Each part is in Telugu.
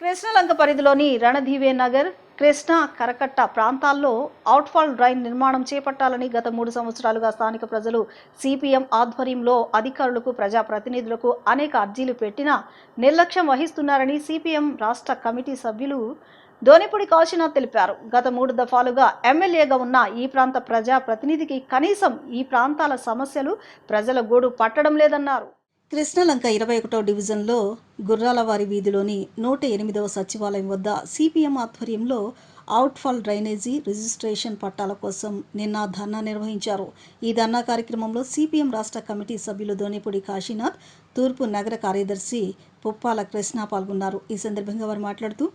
కృష్ణలంక పరిధిలోని రణధీవే నగర్, కృష్ణా కరకట్ట ప్రాంతాల్లో అవుట్ఫాల్ డ్రైన్ నిర్మాణం చేపట్టాలని గత 3 సంవత్సరాలుగా స్థానిక ప్రజలు సిపిఎం ఆధ్వర్యంలో అధికారులకు, ప్రజాప్రతినిధులకు అనేక అర్జీలు పెట్టినా నిర్లక్ష్యం వహిస్తున్నారని సిపిఎం రాష్ట్ర కమిటీ సభ్యులు దోనిపూడి కాశీనాథ్ తెలిపారు. గత 3 దఫాలుగా ఎమ్మెల్యేగా ఉన్న ఈ ప్రాంత ప్రజాప్రతినిధికి కనీసం ఈ ప్రాంతాల సమస్యలు ప్రజల గోడు పట్టడం లేదన్నారు. కృష్ణలంక 21వ డివిజన్లో గుర్రాలవారి వీధిలోని 108వ సచివాలయం వద్ద సిపిఎం ఆధ్వర్యంలో అవుట్ఫాల్ డ్రైనేజీ రిజిస్ట్రేషన్ పట్టాల కోసం నిన్న ధర్నా నిర్వహించారు. ఈ ధర్నా కార్యక్రమంలో సిపిఎం రాష్ట్ర కమిటీ సభ్యులు దోనిపూడి కాశీనాథ్, తూర్పు నగర కార్యదర్శి పుప్పాల కృష్ణ పాల్గొన్నారు. ఈ సందర్భంగా వారు మాట్లాడుతూ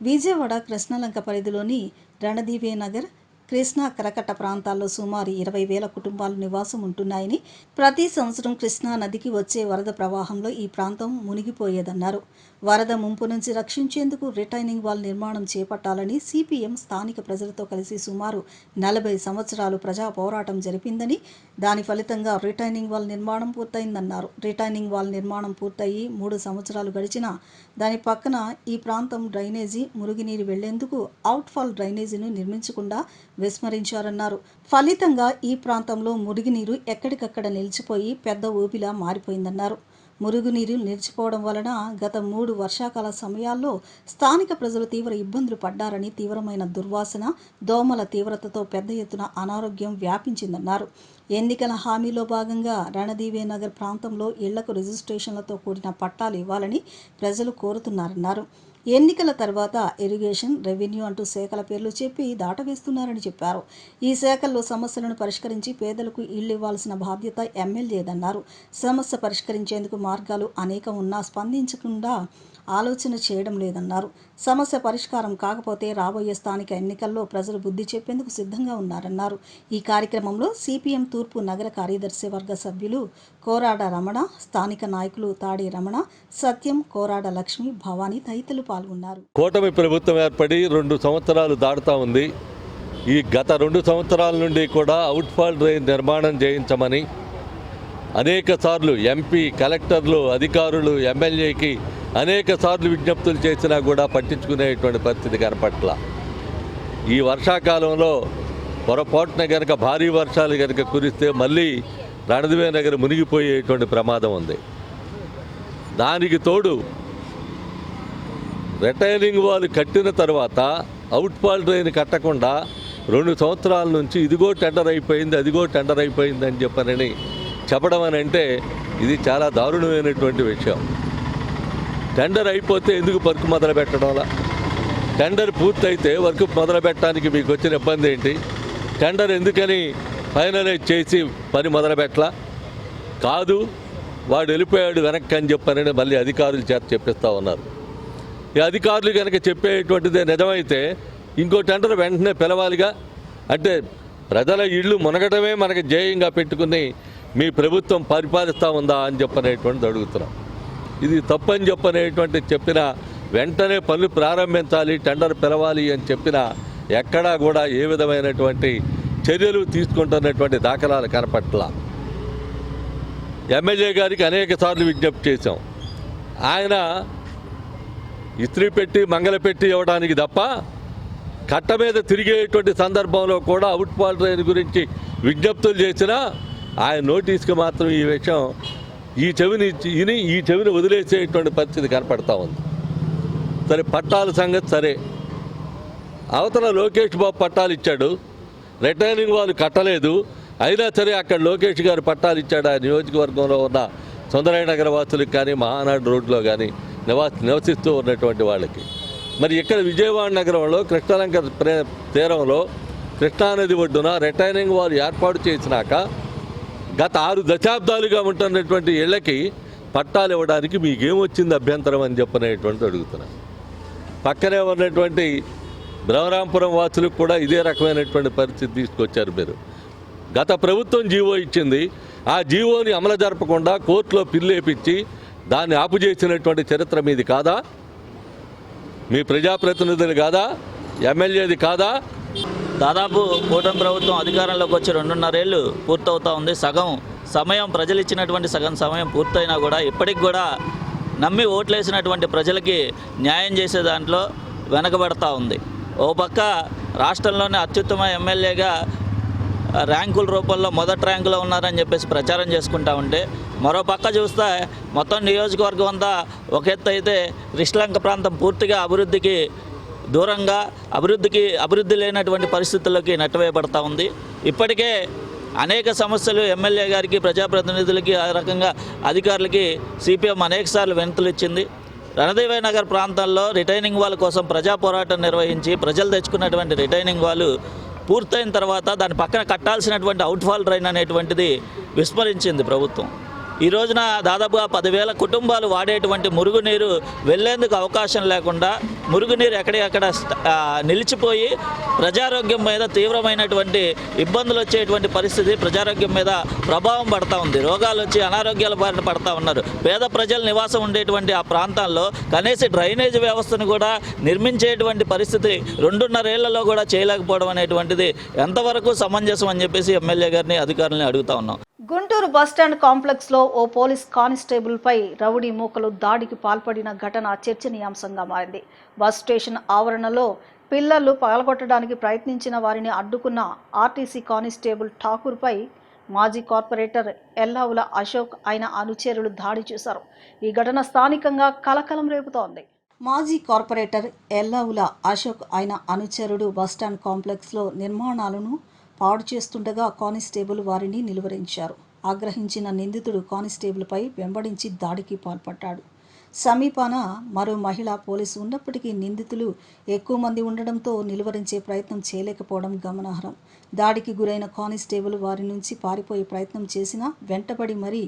విజయవాడ కృష్ణలంక పరిధిలోని రణధీవే నగర్, కృష్ణా కరకట్ట ప్రాంతాల్లో సుమారు 20,000 కుటుంబాలు నివాసం ఉంటున్నాయని, ప్రతి సంవత్సరం కృష్ణా నదికి వచ్చే వరద ప్రవాహంలో ఈ ప్రాంతం మునిగిపోయేదన్నారు. వరద ముంపు నుంచి రక్షించేందుకు రిటైనింగ్ వాల్ నిర్మాణం చేపట్టాలని సిపిఎం స్థానిక ప్రజలతో కలిసి సుమారు 40 సంవత్సరాలు ప్రజా పోరాటం జరిపిందని, దాని ఫలితంగా రిటైనింగ్ వాల్ నిర్మాణం పూర్తయిందన్నారు. రిటైనింగ్ వాల్ నిర్మాణం పూర్తయి 3 సంవత్సరాలు గడిచినా దాని పక్కన ఈ ప్రాంతం డ్రైనేజీ, మురుగునీరు వెళ్లేందుకు అవుట్ఫాల్ డ్రైనేజీని నిర్మించకుండా విస్మరించారన్నారు. ఫలితంగా ఈ ప్రాంతంలో మురుగునీరు ఎక్కడికక్కడ నిలిచిపోయి పెద్ద ఊపిలా మారిపోయిందన్నారు. మురుగునీరు నిలిచిపోవడం వలన గత 3 వర్షాకాల సమయాల్లో స్థానిక ప్రజలు తీవ్ర ఇబ్బందులు పడ్డారని, తీవ్రమైన దుర్వాసన, దోమల తీవ్రతతో పెద్ద ఎత్తున అనారోగ్యం వ్యాపించిందన్నారు. ఎన్నికల హామీలో భాగంగా రణధీవే నగర్ ప్రాంతంలో ఇళ్లకు రిజిస్ట్రేషన్లతో కూడిన పట్టాలు ఇవ్వాలని ప్రజలు కోరుతున్నారన్నారు. ఎన్నికల తర్వాత ఇరిగేషన్, రెవెన్యూ అంటూ శాఖల పేర్లు చెప్పి దాటవేస్తున్నారని చెప్పారు. ఈ శాఖల్లో సమస్యలను పరిష్కరించి పేదలకు ఇళ్లు ఇవ్వాల్సిన బాధ్యత ఎమ్మెల్యేదన్నారు. సమస్య పరిష్కరించేందుకు మార్గాలు అనేకం ఉన్నా స్పందించకుండా ఆలోచన చేయడం లేదన్నారు. సమస్య పరిష్కారం కాకపోతే రాబోయే స్థానిక ఎన్నికల్లో ప్రజలు బుద్ధి చెప్పేందుకు సిద్ధంగా ఉన్నారన్నారు. ఈ కార్యక్రమంలో సిపిఎం తూర్పు నగర కార్యదర్శి వర్గ సభ్యులు కోరాడ రమణ, స్థానిక నాయకులు తాడి రమణ, సత్యం, కోరాడ లక్ష్మి, భవానీ తదితరులు పాల్గొన్నారు. కూటమి ప్రభుత్వం ఏర్పడి 2 సంవత్సరాలు దాటుతా ఉంది. ఈ గత 2 సంవత్సరాల నుండి కూడా అవుట్ఫాల్ డ్రైన్ నిర్మాణం చేయించమని అనేక సార్లు ఎంపీ, కలెక్టర్లు, అధికారులు, ఎమ్మెల్యేకి అనేక సార్లు విజ్ఞప్తులు చేసినా కూడా పట్టించుకునేటువంటి పరిస్థితి కనపట్ల. ఈ వర్షాకాలంలో పొరపాటున కనుక భారీ వర్షాలు కనుక కురిస్తే మళ్ళీ రణధీవే నగర్ మునిగిపోయేటువంటి ప్రమాదం ఉంది. దానికి తోడు రిటైనింగ్ వాల్ కట్టిన తర్వాత అవుట్ఫాల్ డ్రైన్ కట్టకుండా 2 సంవత్సరాల నుంచి ఇదిగో టెండర్ అయిపోయింది, అదిగో టెండర్ అయిపోయింది అని చెప్పనని చెప్పడం అని అంటే ఇది చాలా దారుణమైనటువంటి విషయం. టెండర్ అయిపోతే ఎందుకు వర్క్ మొదలు పెట్టడంలా? టెండర్ పూర్తయితే వర్క్ మొదలు పెట్టడానికి మీకు వచ్చిన ఇబ్బంది ఏంటి? టెండర్ ఎందుకని ఫైనలైజ్ చేసి పని మొదలు పెట్టలా? కాదు, వాడు వెళ్ళిపోయాడు వెనక్కి అని చెప్పనని మళ్ళీ అధికారుల చేత చెప్పిస్తూ ఉన్నారు. ఈ అధికారులు కనుక చెప్పేటువంటిదే నిజమైతే ఇంకో టెండర్ వెంటనే పిలవాలిగా. అంటే ప్రజల ఇళ్ళు మునగడమే మనకి ధ్యేయంగా పెట్టుకుని మీ ప్రభుత్వం పరిపాలిస్తూ ఉందా అని చెప్పనేటువంటిది అడుగుతున్నాం. ఇది తప్పని చెప్పనేటువంటి చెప్పిన వెంటనే పనులు ప్రారంభించాలి, టెండర్ పిలవాలి అని చెప్పిన ఎక్కడా కూడా ఏ విధమైనటువంటి చర్యలు తీసుకుంటున్నటువంటి దాఖలాలు కనపట్ల. ఎమ్మెల్యే గారికి అనేక సార్లు విజ్ఞప్తి చేశాం. ఆయన ఇస్త్రీ పెట్టి మంగళపెట్టి ఇవ్వడానికి తప్ప కట్ట మీద తిరిగేటువంటి సందర్భంలో కూడా అవుట్ఫాల్ డ్రైన్ గురించి విజ్ఞప్తులు చేసినా ఆయన నోటీస్కి మాత్రం ఈ విషయం ఈ చెవిని వదిలేసేటువంటి పరిస్థితి కనపడతా ఉంది. సరే, పట్టాల సంగతి సరే, అవతల లోకేష్ బాబు పట్టాలు ఇచ్చాడు, రిటైనింగ్ వాళ్ళు కట్టలేదు. అయినా సరే అక్కడ లోకేష్ గారు పట్టాలు ఇచ్చాడు. ఆ నియోజకవర్గంలో ఉన్న సుందరయ్య నగర వాసులకు కానీ, మహానాడు రోడ్లో కానీ నివసిస్తూ ఉన్నటువంటి వాళ్ళకి. మరి ఇక్కడ విజయవాడ నగరంలో కృష్ణలంక తీరంలో కృష్ణానది ఒడ్డున రిటైనింగ్ వాల్ ఏర్పాటు చేసినాక గత 6 దశాబ్దాలుగా ఉంటున్నటువంటి ఇళ్లకి పట్టాలు ఇవ్వడానికి మీకేమొచ్చింది అభ్యంతరం అని చెప్పనేటువంటి అడుగుతున్నాను. పక్కనే ఉన్నటువంటి బ్రహ్మరాంపురం వాసులకు కూడా ఇదే రకమైనటువంటి పరిస్థితి తీసుకొచ్చారు మీరు. గత ప్రభుత్వం జీవో ఇచ్చింది, ఆ జీవోని అమలు జరపకుండా కోర్టులో పిల్లేపించి దాన్ని ఆపుచేసినటువంటి చరిత్ర మీది కాదా? మీ ప్రజాప్రతినిధులు కాదా? ఎమ్మెల్యేది కాదా? దాదాపు కూటమి ప్రభుత్వం అధికారంలోకి వచ్చి 2.5 ఏళ్ళు పూర్తవుతూ ఉంది. సగం సమయం ప్రజలు ఇచ్చినటువంటి సగం సమయం పూర్తయినా కూడా ఇప్పటికి కూడా నమ్మి ఓట్లేసినటువంటి ప్రజలకి న్యాయం చేసే దాంట్లో వెనకబడతా ఉంది. ఓ పక్క రాష్ట్రంలోనే అత్యుత్తమ ఎమ్మెల్యేగా ర్యాంకుల రూపంలో మొదటి ర్యాంకులో ఉన్నారని చెప్పేసి ప్రచారం చేసుకుంటా ఉంటే, మరో పక్క చూస్తే మొత్తం నియోజకవర్గం అంతా ఒక ఎత్తు అయితే శ్రీలంక ప్రాంతం పూర్తిగా అభివృద్ధికి దూరంగా అభివృద్ధి లేనటువంటి పరిస్థితుల్లోకి నెట్టవేయబడతా ఉంది. ఇప్పటికే అనేక సమస్యలు ఎమ్మెల్యే గారికి, ప్రజాప్రతినిధులకి, ఆ రకంగా అధికారులకి సిపిఎం అనేకసార్లు వినతులు ఇచ్చింది. రణదేవే నగర్ ప్రాంతాల్లో రిటైనింగ్ వాల్ కోసం ప్రజా పోరాటం నిర్వహించి ప్రజలు తెచ్చుకున్నటువంటి రిటైనింగ్ వాల్ పూర్తయిన తర్వాత దాని పక్కన కట్టాల్సినటువంటి అవుట్ఫాల్ డ్రైన్ అనేటువంటిది విస్మరించింది ప్రభుత్వం. ఈ రోజున దాదాపుగా 10,000 కుటుంబాలు వాడేటువంటి మురుగునీరు వెళ్లేందుకు అవకాశం లేకుండా మురుగునీరు ఎక్కడెక్కడ నిలిచిపోయి ప్రజారోగ్యం మీద తీవ్రమైనటువంటి ఇబ్బందులు వచ్చేటువంటి పరిస్థితి, ప్రజారోగ్యం మీద ప్రభావం పడతా ఉంది. రోగాలు వచ్చి అనారోగ్యాల బారిన పడతా ఉన్నారు. పేద ప్రజల నివాసం ఉండేటువంటి ఆ ప్రాంతాల్లో కనీస డ్రైనేజ్ వ్యవస్థను కూడా నిర్మించేటువంటి పరిస్థితి 2.5 ఏళ్లలో కూడా చేయలేకపోవడం అనేటువంటిది ఎంతవరకు సమంజసం అని చెప్పేసి ఎమ్మెల్యే గారిని, అధికారులని అడుగుతా ఉన్నాం. గుంటూరు బస్టాండ్ కాంప్లెక్స్లో ఓ పోలీస్ కానిస్టేబుల్పై రౌడీ మూకలు దాడికి పాల్పడిన ఘటన చర్చనీయాంశంగా మారింది. బస్ స్టేషన్ ఆవరణలో పిల్లలు పగలగొట్టడానికి ప్రయత్నించిన వారిని అడ్డుకున్న ఆర్టీసీ కానిస్టేబుల్ ఠాకూర్పై మాజీ కార్పొరేటర్ ఎల్లావుల అశోక్ ఆయన అనుచరులు దాడి చేశారు. ఈ ఘటన స్థానికంగా కలకలం రేపుతోంది. మాజీ కార్పొరేటర్ ఎల్లావుల అశోక్ ఆయన అనుచరుడు బస్టాండ్ కాంప్లెక్స్లో నిర్మాణాలను పాడు చేస్తుండగా కానిస్టేబుల్ వారిని నిలువరించారు. ఆగ్రహించిన నిందితుడు కానిస్టేబుల్పై వెంబడించి దాడికి పాల్పడ్డాడు. సమీపాన మరో మహిళా పోలీసు ఉన్నప్పటికీ నిందితులు ఎక్కువ మంది ఉండడంతో నిలువరించే ప్రయత్నం చేయలేకపోవడం గమనార్హం. దాడికి గురైన కానిస్టేబుల్ వారి నుంచి పారిపోయే ప్రయత్నం చేసినా వెంటబడి మరీ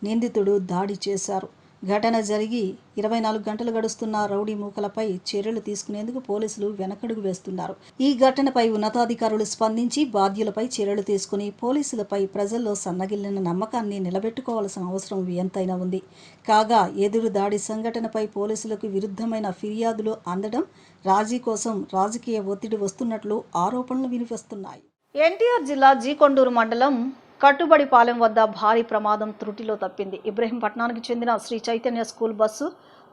నిందితుడు దాడి చేశారు. ఘటన జరిగి 24 గంటలు గడుస్తున్న రౌడీ మూకలపై చర్యలు తీసుకునేందుకు పోలీసులు వెనకడుగు వేస్తున్నారు. ఈ ఘటనపై ఉన్నతాధికారులు స్పందించి బాధ్యులపై చర్యలు తీసుకుని పోలీసులపై ప్రజల్లో సన్నగిల్లిన నమ్మకాన్ని నిలబెట్టుకోవాల్సిన అవసరం ఎంతైనా ఉంది. కాగా ఎదురు దాడి సంఘటనపై పోలీసులకు విరుద్ధమైన ఫిర్యాదులు అందడం, రాజీ కోసం రాజకీయ ఒత్తిడి వస్తున్నట్లు ఆరోపణలు వినిపిస్తున్నాయి. ఎన్టీఆర్ జిల్లా జీకొండూరు మండలం కట్టుబడిపాలెం వద్ద భారీ ప్రమాదం త్రుటిలో తప్పింది. ఇబ్రహీంపట్నానికి చెందిన శ్రీ చైతన్య స్కూల్ బస్సు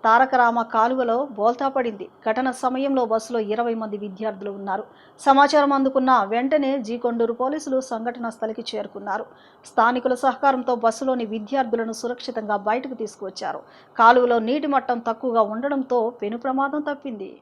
తారకరామ కాలువలో బోల్తాపడింది. ఘటన సమయంలో బస్సులో 20 మంది విద్యార్థులు ఉన్నారు. సమాచారం అందుకున్న వెంటనే జీకొండూరు పోలీసులు సంఘటనా స్థలికి చేరుకున్నారు. స్థానికుల సహకారంతో బస్సులోని విద్యార్థులను సురక్షితంగా బయటకు తీసుకువచ్చారు. కాలువలో నీటి మట్టం తక్కువగా ఉండడంతో పెను ప్రమాదం తప్పింది.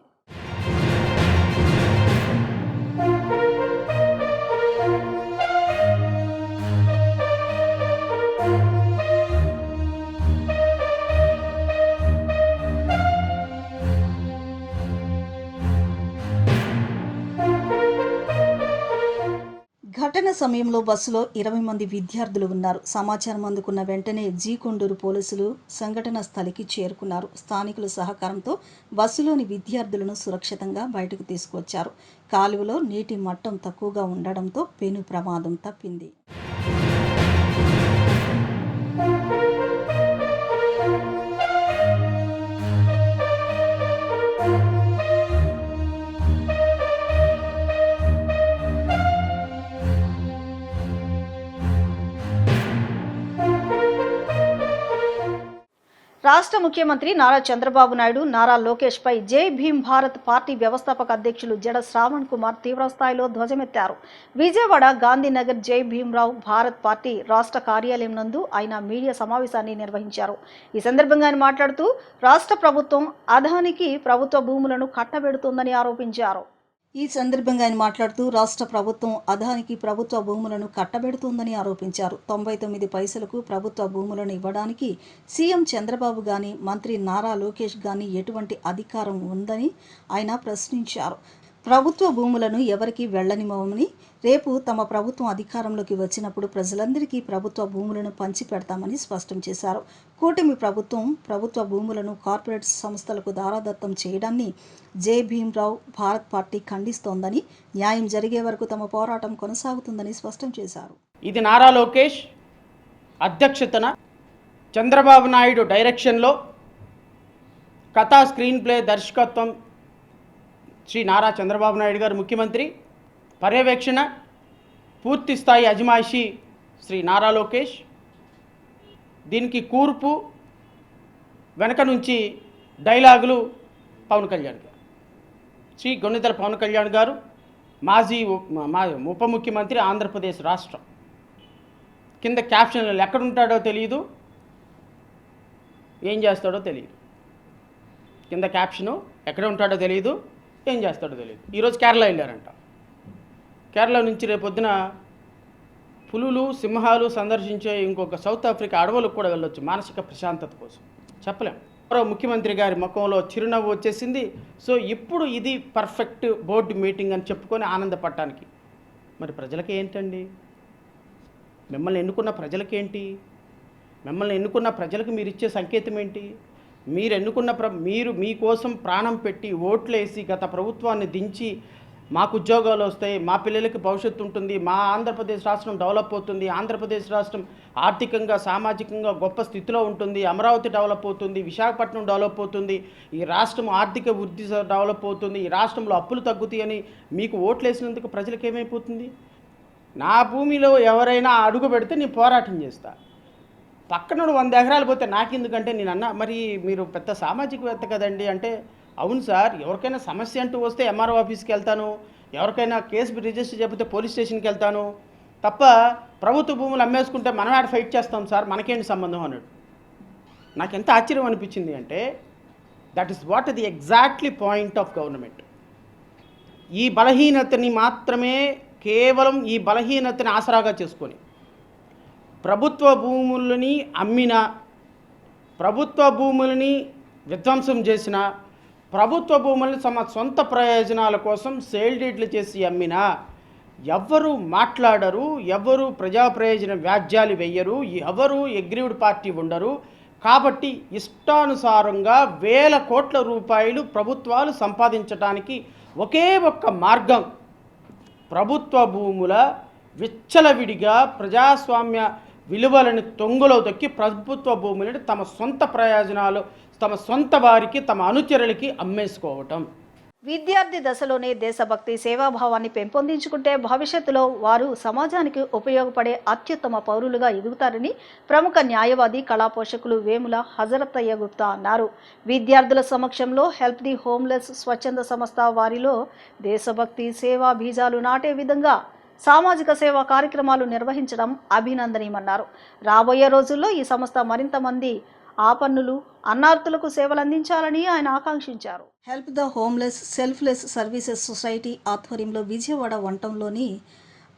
ఘటన సమయంలో బస్సులో 20 మంది విద్యార్థులు ఉన్నారు. సమాచారం అందుకున్న వెంటనే జీకొండూరు పోలీసులు సంఘటన స్థలికి చేరుకున్నారు. స్థానికుల సహకారంతో బస్సులోని విద్యార్థులను సురక్షితంగా బయటకు తీసుకువచ్చారు. కాలువలో నీటి మట్టం తక్కువగా ఉండడంతో పెను ప్రమాదం తప్పింది. రాష్ట్ర ముఖ్యమంత్రి నారా చంద్రబాబు నాయుడు, నారా లోకేష్ పై జై భీమ్ భారత్ పార్టీ వ్యవస్థాపక అధ్యక్షులు జడ శ్రావణ్ కుమార్ తీవ్రస్థాయిలో ధ్వజమెత్తారు. విజయవాడ గాంధీనగర్ జై భీమ్రావ్ భారత్ పార్టీ రాష్ట్ర కార్యాలయం నందు ఆయన మీడియా సమావేశాన్ని నిర్వహించారు. ఈ సందర్భంగా ఆయన మాట్లాడుతూ రాష్ట్ర ప్రభుత్వం అదానికి ప్రభుత్వ భూములను కట్టబెడుతోందని ఆరోపించారు. ఈ సందర్భంగా ఆయన మాట్లాడుతూ రాష్ట్ర ప్రభుత్వం అదానికి ప్రభుత్వ భూములను కట్టబెడుతోందని ఆరోపించారు. 99 పైసలకు ప్రభుత్వ భూములను ఇవ్వడానికి సీఎం చంద్రబాబు గాని, మంత్రి నారా లోకేష్ గాని ఎటువంటి అధికారం ఉందని ఆయన ప్రశ్నించారు. ప్రభుత్వ భూములను ఎవరికి వెళ్లనివ్వమని, రేపు తమ ప్రభుత్వం అధికారంలోకి వచ్చినప్పుడు ప్రజలందరికీ ప్రభుత్వ భూములను పంచి పెడతామని స్పష్టం చేశారు. కూటమి ప్రభుత్వం ప్రభుత్వ భూములను కార్పొరేట్ సంస్థలకు దారాదత్తం చేయడాన్ని జై భీమ్రావ్ భారత్ పార్టీ ఖండిస్తోందని, న్యాయం జరిగే వరకు తమ పోరాటం కొనసాగుతుందని స్పష్టం చేశారు. ఇది నారా లోకేష్ అధ్యక్షతన చంద్రబాబు నాయుడు డైరెక్షన్లో కథా స్క్రీన్ ప్లే దర్శకత్వం శ్రీ నారా చంద్రబాబు నాయుడు గారు ముఖ్యమంత్రి, పర్యవేక్షణ పూర్తి స్థాయి అజమాయిషి శ్రీ నారా లోకేష్. దీనికి కూర్పు వెనక నుంచి డైలాగులు పవన్ కళ్యాణ్ గారు. శ్రీ గొన్నితల పవన్ కళ్యాణ్ గారు మాజీ ఉప ముఖ్యమంత్రి ఆంధ్రప్రదేశ్ రాష్ట్రం. కింద క్యాప్షన్లు ఎక్కడుంటాడో తెలియదు, ఏం చేస్తాడో తెలియదు. కింద క్యాప్షను ఎక్కడ ఉంటాడో తెలియదు, ఏం చేస్తాడో తెలియదు. ఈరోజు కేరళ వెళ్ళారంట. కేరళ నుంచి రేపొద్దున పులులు సింహాలు సందర్శించే ఇంకొక సౌత్ ఆఫ్రికా అడవులకు కూడా వెళ్ళొచ్చు మానసిక ప్రశాంతత కోసం. చెప్పలేం. మరో ముఖ్యమంత్రి గారి ముఖంలో చిరునవ్వు వచ్చేసింది. సో ఇప్పుడు ఇది పర్ఫెక్ట్ బోర్డు మీటింగ్ అని చెప్పుకొని ఆనందపడటానికి. మరి ప్రజలకి ఏంటండి? మిమ్మల్ని ఎన్నుకున్న ప్రజలకేంటి? మిమ్మల్ని ఎన్నుకున్న ప్రజలకు మీరు ఇచ్చే సంకేతం ఏంటి? మీరు ఎన్నుకున్న మీరు మీకోసం ప్రాణం పెట్టి ఓట్లేసి గత ప్రభుత్వాన్ని దించి మాకు ఉద్యోగాలు వస్తాయి, మా పిల్లలకి భవిష్యత్తు ఉంటుంది, మా ఆంధ్రప్రదేశ్ రాష్ట్రం డెవలప్ అవుతుంది, ఆంధ్రప్రదేశ్ రాష్ట్రం ఆర్థికంగా సామాజికంగా గొప్ప స్థితిలో ఉంటుంది, అమరావతి డెవలప్ అవుతుంది, విశాఖపట్నం డెవలప్ అవుతుంది, ఈ రాష్ట్రం ఆర్థిక వృద్ధి డెవలప్ అవుతుంది, ఈ రాష్ట్రంలో అప్పులు తగ్గుతాయని మీకు ఓట్లేసినందుకు ప్రజలకు ఏమైపోతుంది? నా భూమిలో ఎవరైనా అడుగు పెడితే నేను పోరాటం చేస్తా. పక్కనోడు 100 ఎకరాలు పోతే నాకెందుకంటే నేను అన్నా, మరి మీరు పెద్ద సామాజికవేత్త కదండి అంటే, అవును సార్, ఎవరికైనా సమస్య అంటూ వస్తే ఎంఆర్ఓ ఆఫీస్కి వెళ్తాను, ఎవరికైనా కేసు రిజిస్టర్ చేయకపోతే పోలీస్ స్టేషన్కి వెళ్తాను తప్ప ప్రభుత్వ భూములు అమ్మేసుకుంటే మనం ఆడ ఫైట్ చేస్తాం సార్, మనకేంటి సంబంధం అన్నాడు. నాకు ఎంత ఆశ్చర్యం అనిపించింది అంటే, that is what the exactly point of government. ఈ బలహీనతని మాత్రమే, కేవలం ఈ బలహీనతని ఆసరాగా చేసుకొని ప్రభుత్వ భూములని అమ్మిన, ప్రభుత్వ భూములని విధ్వంసం చేసిన, ప్రభుత్వ భూములను తమ సొంత ప్రయోజనాల కోసం సేల్ డీడ్లు చేసి అమ్మిన ఎవ్వరూ మాట్లాడరు, ఎవరు ప్రజా ప్రయోజన వ్యాజ్యాలు వెయ్యరు, ఎవరు అగ్రీవ్డ్ పార్టీ ఉండరు. కాబట్టి ఇష్టానుసారంగా వేల కోట్ల రూపాయలు ప్రభుత్వాలు సంపాదించడానికి ఒకే ఒక్క మార్గం ప్రభుత్వ భూముల విచ్చలవిడిగా ప్రజాస్వామ్య విలువలను తొంగలో తొక్కి ప్రభుత్వ భూములను తమ సొంత ప్రయోజనాలు, తమ సొంత వారికి, తమ అనుచరులకి అమ్మేసుకోవటం. విద్యార్థి దశలోనే దేశభక్తి సేవాభావాన్ని పెంపొందించుకుంటే భవిష్యత్తులో వారు సమాజానికి ఉపయోగపడే అత్యుత్తమ పౌరులుగా ఎదుగుతారని ప్రముఖ న్యాయవాది కళాపోషకులు వేముల హజరత్తయ్య గుప్తా అన్నారు. విద్యార్థుల సమక్షంలో హెల్ప్ ది హోమ్లెస్ స్వచ్ఛంద సంస్థ వారిలో దేశభక్తి సేవా బీజాలు నాటే విధంగా సామాజిక సేవా కార్యక్రమాలు నిర్వహించడం అభినందనీయమన్నారు. రాబోయే రోజుల్లో ఈ సంస్థ మరింత మంది ఆపన్నులు, అన్నార్తులకు సేవలు అందించాలని ఆయన ఆకాంక్షించారు. Help the homeless selfless services society ఆధ్వర్యంలో విజయవాడ వంటంలోని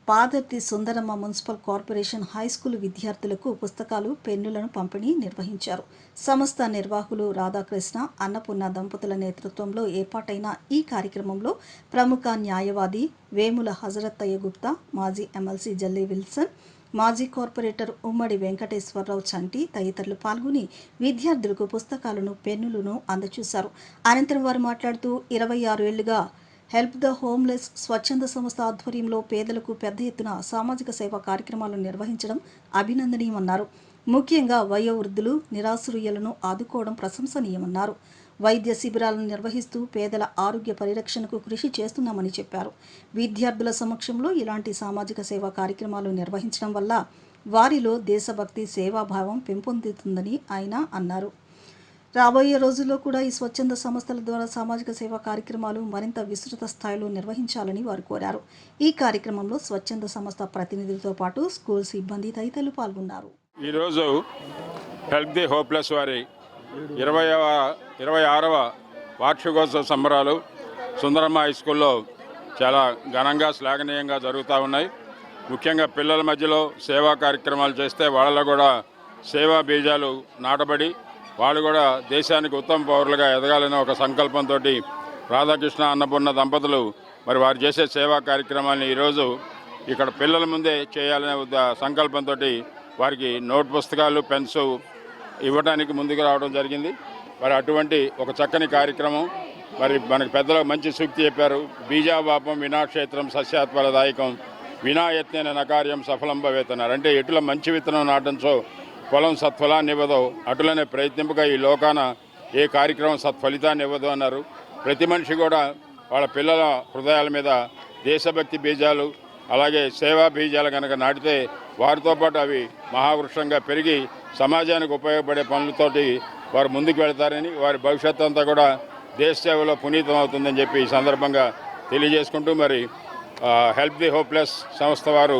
Padarthi Sundaramma municipal corporation high school విద్యార్థులకు పుస్తకాలు, పెన్నులను పంపిణీ నిర్వహించారు. సంస్థ నిర్వాహకులు రాధాకృష్ణ, అన్నపూర్ణ దంపతుల నేతృత్వంలో ఏర్పాటైన ఈ కార్యక్రమంలో ప్రముఖ న్యాయవాది వేముల హజరత్తయ్య గుప్తా, మాజీ ఎమ్మెల్సీ జల్లి విల్సన్, మాజీ కార్పొరేటర్ ఉమ్మడి వెంకటేశ్వరరావు చంటి తదితరులు పాల్గొని విద్యార్థులకు పుస్తకాలను, పెన్నులను అందజేశారు. అనంతరం వారు మాట్లాడుతూ 26 ఏళ్లుగా హెల్ప్ ద హోమ్లెస్ స్వచ్ఛంద సంస్థ ఆధ్వర్యంలో పేదలకు పెద్ద ఎత్తున సామాజిక సేవా కార్యక్రమాలు నిర్వహించడం అభినందనీయమన్నారు. ముఖ్యంగా వయోవృద్ధులు, నిరాశ్రయులను ఆదుకోవడం ప్రశంసనీయమన్నారు. వైద్య శిబిరాలను నిర్వహిస్తూ పేదల ఆరోగ్య పరిరక్షణకు కృషి చేస్తున్నామని చెప్పారు. విద్యార్థుల సమక్షంలో ఇలాంటి సామాజిక సేవా కార్యక్రమాలు నిర్వహించడం వల్ల వారిలో దేశభక్తి, సేవాభావం పెంపొందుతుందని ఆయన అన్నారు. రాబోయే రోజుల్లో కూడా ఈ స్వచ్ఛంద సంస్థల ద్వారా సామాజిక సేవా కార్యక్రమాలు మరింత విస్తృత స్థాయిలో నిర్వహించాలని వారు కోరారు. ఈ కార్యక్రమంలో స్వచ్ఛంద సంస్థ ప్రతినిధులతో పాటు స్కూల్ సిబ్బంది తదితరులు పాల్గొన్నారు. ఈరోజు హెల్ప్ ది హోప్లెస్ వారి 26వ వార్షికోత్సవ సంబరాలు సుందరమ్మ హై స్కూల్లో చాలా ఘనంగా, శ్లాఘనీయంగా జరుగుతూ ఉన్నాయి. ముఖ్యంగా పిల్లల మధ్యలో సేవా కార్యక్రమాలు చేస్తే వాళ్ళలో కూడా సేవా బీజాలు నాటబడి వాళ్ళు కూడా దేశానికి ఉత్తమ పౌరులుగా ఎదగాలనే ఒక సంకల్పంతో రాధాకృష్ణ, అన్నపూర్ణ దంపతులు మరి వారు చేసే సేవా కార్యక్రమాన్ని ఈరోజు ఇక్కడ పిల్లల ముందే చేయాలనే సంకల్పంతో వారికి నోట్ పుస్తకాలు, పెన్స్ ఇవ్వడానికి ముందుకు రావడం జరిగింది. మరి అటువంటి ఒక చక్కని కార్యక్రమం. మరి మనకి పెద్దలకు మంచి సూక్తి చెప్పారు, బీజాపాపం వినాక్షేత్రం సస్యాత్ఫలదాయకం వినాయత్నేన నకార్యం సఫలం భవేతన్నారు. అంటే ఎటుల మంచి విత్తనం నాటంచో పొలం సత్ఫలాన్ని ఇవ్వదో అటులనే ప్రయత్నింపగా ఈ లోకాన ఏ కార్యక్రమం సత్ఫలితాన్ని ఇవ్వదు అన్నారు. ప్రతి మనిషి కూడా వాళ్ళ పిల్లల హృదయాల మీద దేశభక్తి బీజాలు, అలాగే సేవా బీజాలు కనుక నాటితే వారితో పాటు అవి మహావృక్షంగా పెరిగి సమాజానికి ఉపయోగపడే పనులతోటి వారు ముందుకు వెళతారని, వారి భవిష్యత్తు అంతా కూడా దేశ సేవలో పునీతం అవుతుందని చెప్పి ఈ సందర్భంగా తెలియజేసుకుంటూ, మరి హెల్ప్ ది హోప్లెస్ సంస్థ వారు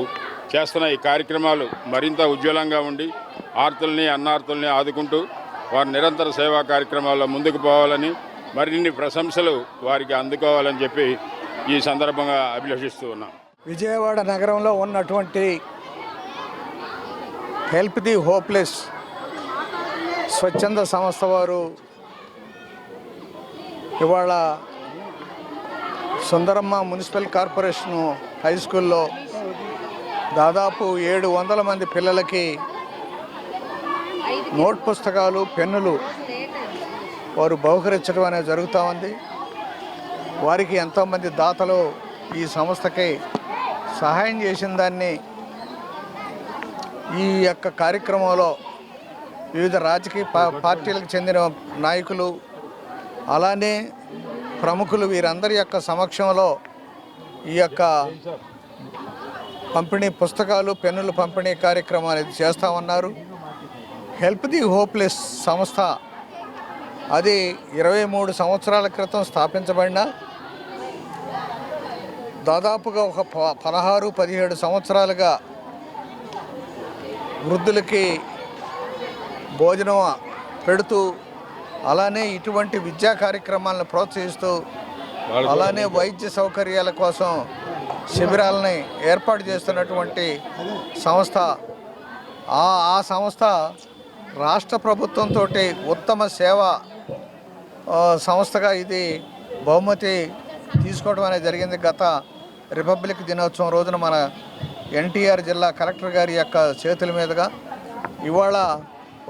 చేస్తున్న ఈ కార్యక్రమాలు మరింత ఉజ్వలంగా ఉండి ఆర్తుల్ని అన్నార్తుల్ని ఆదుకుంటూ వారు నిరంతర సేవా కార్యక్రమాల్లో ముందుకు పోవాలని, మరిన్ని ప్రశంసలు వారికి అందుకోవాలని చెప్పి ఈ సందర్భంగా అభిలషిస్తూ ఉన్నాం. విజయవాడ నగరంలో ఉన్నటువంటి హెల్ప్ ది హోప్లెస్ స్వచ్ఛంద సంస్థ వారు ఇవాళ సుందరమ్మ మున్సిపల్ కార్పొరేషను హై స్కూల్లో దాదాపు 700 మంది పిల్లలకి నోట్ పుస్తకాలు, పెన్నులు వారు బహుకరించడం అనేది జరుగుతూ ఉంది. వారికి ఎంతోమంది దాతలు ఈ సంస్థకి సహాయం చేసిన దాన్ని ఈ యొక్క కార్యక్రమంలో వివిధ రాజకీయ పార్టీలకు చెందిన నాయకులు, అలానే ప్రముఖులు వీరందరి యొక్క సమక్షంలో ఈ యొక్క పంపిణీ పుస్తకాలు, పెన్నుల పంపిణీ కార్యక్రమాలు చేస్తూ ఉన్నారు. హెల్ప్ ది హోప్లెస్ సంస్థ అది 23 సంవత్సరాల క్రితం స్థాపించబడిన దాదాపుగా ఒక 16-17 సంవత్సరాలుగా వృద్ధులకి భోజనం పెడుతూ, అలానే ఇటువంటి విద్యా కార్యక్రమాలను ప్రోత్సహిస్తూ, అలానే వైద్య సౌకర్యాల కోసం శిబిరాలని ఏర్పాటు చేస్తున్నటువంటి సంస్థ. ఆ సంస్థ రాష్ట్ర ప్రభుత్వంతో ఉత్తమ సేవ సంస్థగా ఇది బహుమతి తీసుకోవడం అనేది జరిగింది. గత రిపబ్లిక్ దినోత్సవం రోజున మన ఎన్టీఆర్ జిల్లా కలెక్టర్ గారి యొక్క చేతుల మీదుగా ఇవాళ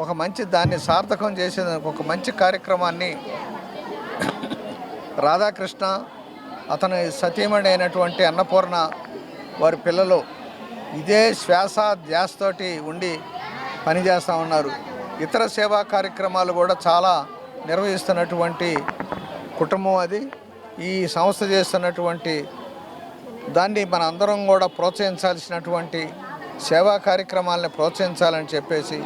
ఒక మంచి దాన్ని సార్థకం చేసిన ఒక మంచి కార్యక్రమాన్ని రాధాకృష్ణ, అతని సతీమణి అయినటువంటి అన్నపూర్ణ వారి పిల్లలు ఇదే శ్వాస ధ్యాసతోటి ఉండి పనిచేస్తూ ఉన్నారు. ఇతర సేవా కార్యక్రమాలు కూడా చాలా నిర్వహిస్తున్నటువంటి కుటుంబం అది. ఈ సంస్థ చేస్తున్నటువంటి దాన్ని మన అందరం కూడా ప్రోత్సహించాల్సినటువంటి సేవా కార్యక్రమాలను ప్రోత్సహించాలని చెప్పేసి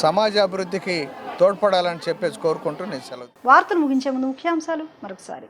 సమాజ అభివృద్ధికి తోడ్పడాలని చెప్పేసి కోరుకుంటూ నేను సెలవు. వార్తలు ముగించే ముందు ముఖ్యాంశాలు మరొకసారి.